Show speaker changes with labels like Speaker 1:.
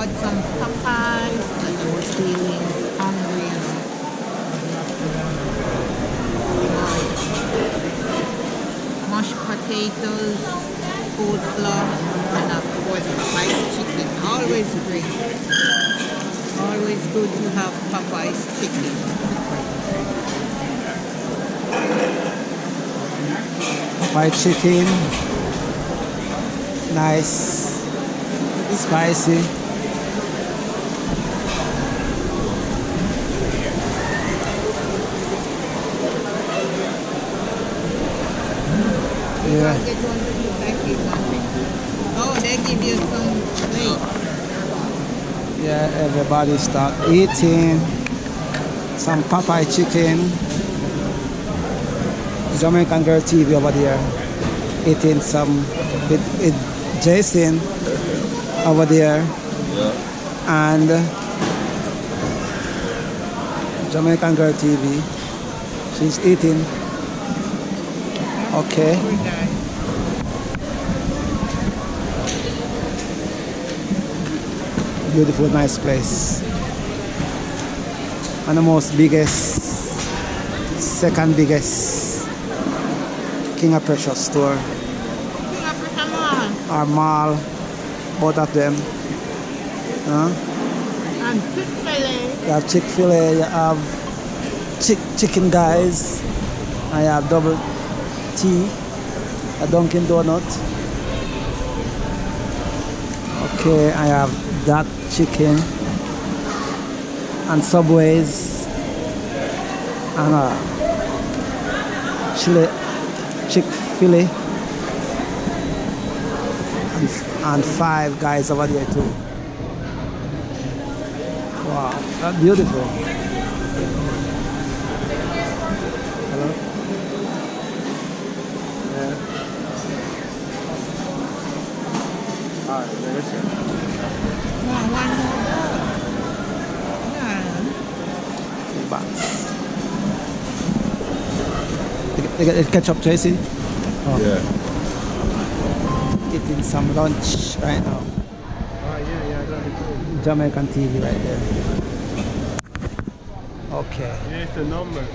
Speaker 1: bought some Popeyes and I was feeling hungry, mashed potatoes, coleslaw, and of course Popeye's chicken. Always great. Always good to have Popeye's chicken.
Speaker 2: Popeye chicken, nice, spicy. Yeah.
Speaker 1: Oh, they give you some plate.
Speaker 2: Yeah, everybody start eating some Popeye chicken. Jamaican Girl TV over there eating some with Jason over there, and Jamaican Girl TV. She's eating. Okay. Beautiful, nice place. And the most biggest, second biggest King of Pressure store.
Speaker 1: King of Pressure Mall.
Speaker 2: Our mall, both of them.
Speaker 1: And Chick-fil-A.
Speaker 2: You have Chick-fil-A, you have Chicken Guys, I have Double T, a Dunkin' Donut. Okay, I have that chicken and Subways and Chick-fil-A and Five Guys over there too. Wow, that's beautiful. Hello? Yeah. Alright, there is it.
Speaker 1: One more. Yeah.
Speaker 2: Box. They get ketchup, Tracy? Oh.
Speaker 3: Yeah.
Speaker 2: Eating some lunch right now.
Speaker 3: Oh, yeah, that's
Speaker 2: Jamaican TV right there. Okay.
Speaker 3: Yeah, it's a number.